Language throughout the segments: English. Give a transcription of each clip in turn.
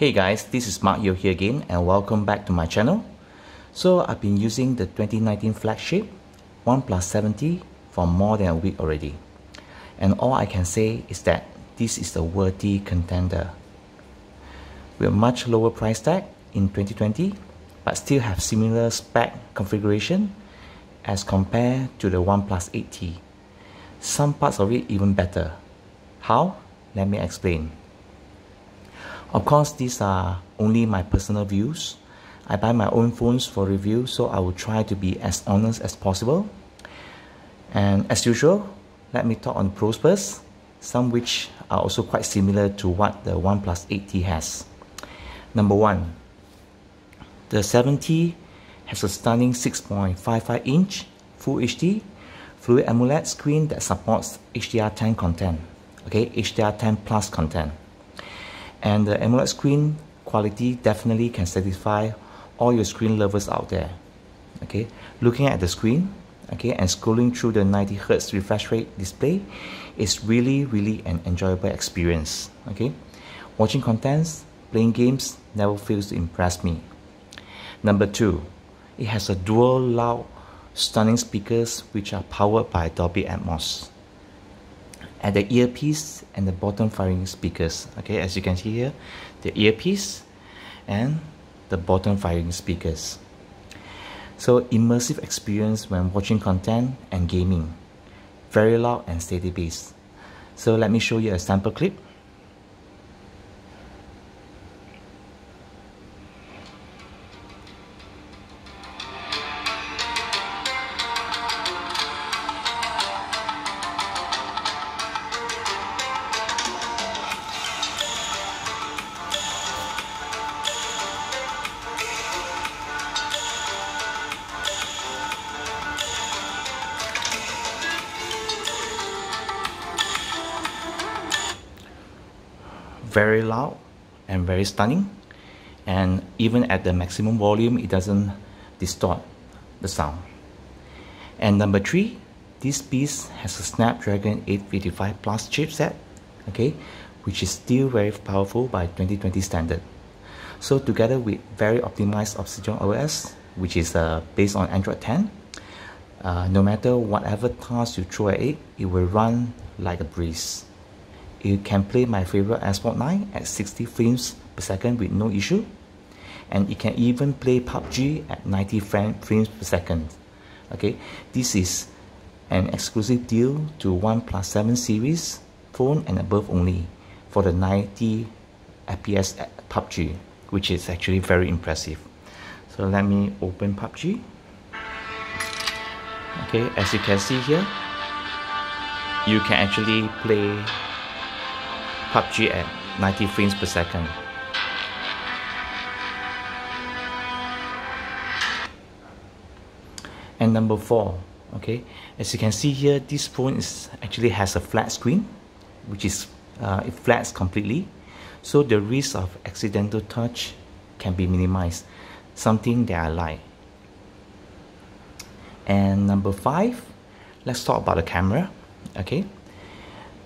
Hey guys, this is Mark Yo here again and welcome back to my channel. So I've been using the 2019 flagship OnePlus 70 for more than a week already. And all I can say is that this is a worthy contender. With a much lower price tag in 2020, but still have similar spec configuration as compared to the OnePlus 8T. Some parts of it even better. How? Let me explain. Of course, these are only my personal views. I buy my own phones for review, so I will try to be as honest as possible. And as usual, let me talk on the pros first, some which are also quite similar to what the OnePlus 8T has. Number 1, the 70 has a stunning 6.55-inch Full HD Fluid AMOLED screen that supports HDR10 content, HDR10 plus content. And the AMOLED screen quality definitely can satisfy all your screen lovers out there. Looking at the screen, and scrolling through the 90Hz refresh rate display is really an enjoyable experience. Watching contents, playing games never fails to impress me. Number 2, it has a dual loud, stunning speakers which are powered by Dolby Atmos. At the earpiece and the bottom firing speakers, as you can see here, the earpiece and the bottom firing speakers. So immersive experience when watching content and gaming. Very loud and steady bass. So let me show you a sample clip. Very loud and very stunning, and even at the maximum volume it doesn't distort the sound. And number 3, this piece has a Snapdragon 855 Plus chipset, which is still very powerful by 2020 standard. So together with very optimized Oxygen OS, which is based on Android 10, no matter whatever task you throw at it, it will run like a breeze. It can play my favorite Sport 9 at 60 frames per second with no issue, and it can even play PUBG at 90 frames per second. This is an exclusive deal to OnePlus 7 series phone and above only for the 90 FPS PUBG, which is actually very impressive. So let me open PUBG. As you can see here, you can actually play PUBG at 90 frames per second. And number 4, as you can see here, this phone actually has a flat screen, which is it flats completely, so the risk of accidental touch can be minimized, something that I like. And number 5, let's talk about the camera.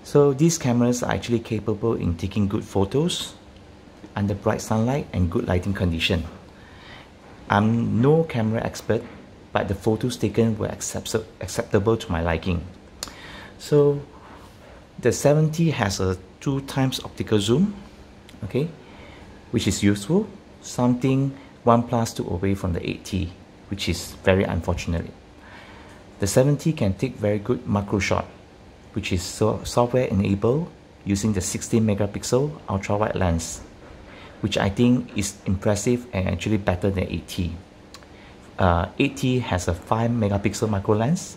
So these cameras are actually capable in taking good photos under bright sunlight and good lighting condition. I'm no camera expert, but the photos taken were acceptable to my liking. So the 70 has a 2x optical zoom, which is useful, something OnePlus took away from the 8T, which is very unfortunate. The 70 can take very good macro shot, which is software enabled using the 16 megapixel ultra wide lens, which I think is impressive and actually better than 8T. 8T has a 5 megapixel macro lens,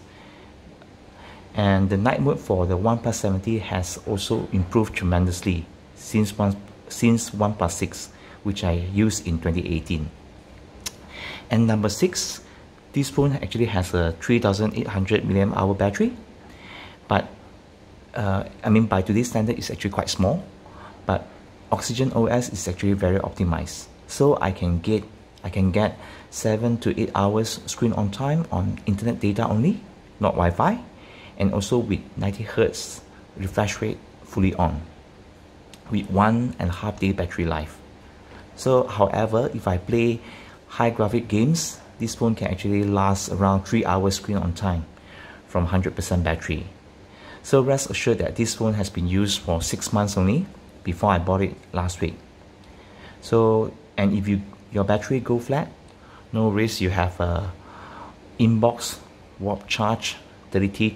and the night mode for the OnePlus 70 has also improved tremendously since OnePlus 6, which I used in 2018. And number 6, this phone actually has a 3800 mAh battery, but by today's standard, it's actually quite small, but Oxygen OS is actually very optimized. So I can get 7 to 8 hours screen on time on internet data only, not Wi-Fi, and also with 90Hz refresh rate fully on, with 1.5 day battery life. So however, if I play high graphic games, this phone can actually last around 3 hours screen on time from 100% battery. So rest assured that this phone has been used for 6 months only before I bought it last week. So, and if your battery go flat, no risk, you have a inbox warp charge 33T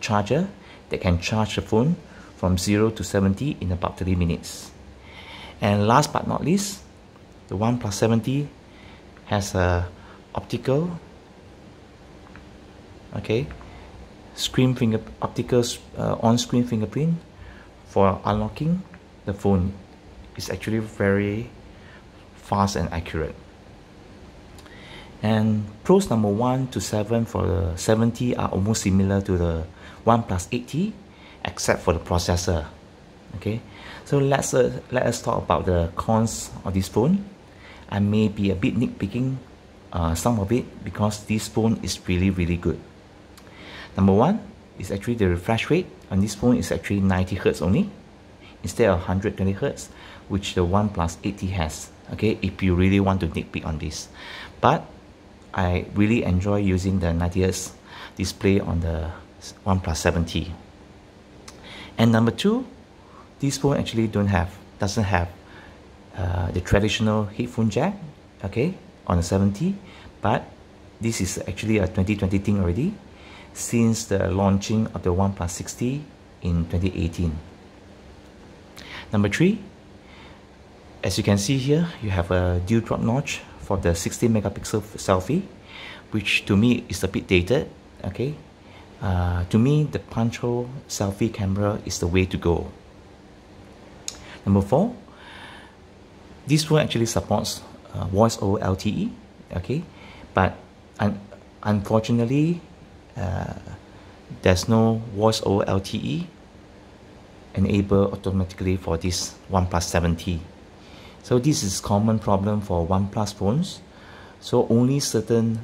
charger that can charge the phone from 0 to 70 in about 30 minutes. And last but not least, the OnePlus 70 has a optical, on-screen fingerprint for unlocking the phone. It's actually very fast and accurate. And pros number 1 to 7 for the 70 are almost similar to the OnePlus 80, except for the processor. Okay, so let us talk about the cons of this phone. I may be a bit nitpicking some of it because this phone is really good. Number 1 is actually the refresh rate on this phone is actually 90 Hz only instead of 120 Hz, which the OnePlus 80 has. Okay, if you really want to nitpick on this, but I really enjoy using the 90 Hz display on the OnePlus 70. And number 2, this phone actually doesn't have the traditional headphone jack, okay, on the 70, but this is actually a 2020 thing already since the launching of the OnePlus 60 in 2018. Number 3, as you can see here, you have a dual drop notch for the 60 megapixel selfie, which to me is a bit dated. Okay, to me the punch hole selfie camera is the way to go. Number 4, this phone actually supports voice over LTE, okay, but unfortunately there's no voice over LTE enabled automatically for this OnePlus 70. So this is common problem for OnePlus phones. So only certain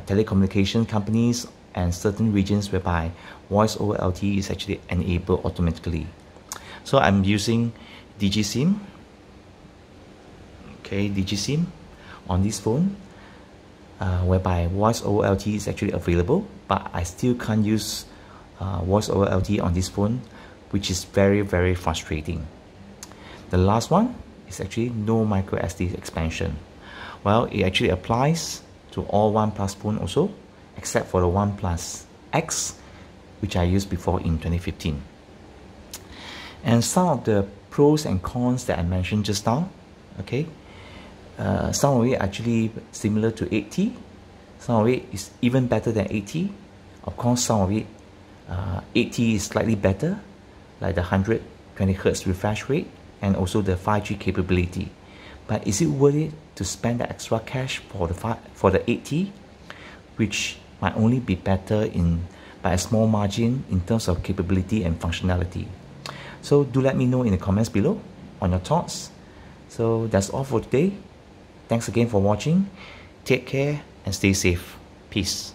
telecommunication companies and certain regions whereby voice over LTE is actually enabled automatically. So I'm using DigiSIM, okay, DigiSIM on this phone, whereby voice over LTE is actually available, but I still can't use voice over LTE on this phone, which is very frustrating. The last one is actually no micro SD expansion. Well, it actually applies to all OnePlus phone also, except for the OnePlus X, which I used before in 2015. And some of the pros and cons that I mentioned just now, okay, some of it actually similar to 80, some of it is even better than 80. Of course, some of it 80 is slightly better, like the 120 Hz refresh rate and also the 5G capability. But is it worth it to spend the extra cash for the 80, which might only be better by a small margin in terms of capability and functionality? So do let me know in the comments below on your thoughts. So that's all for today. Thanks again for watching. Take care and stay safe. Peace.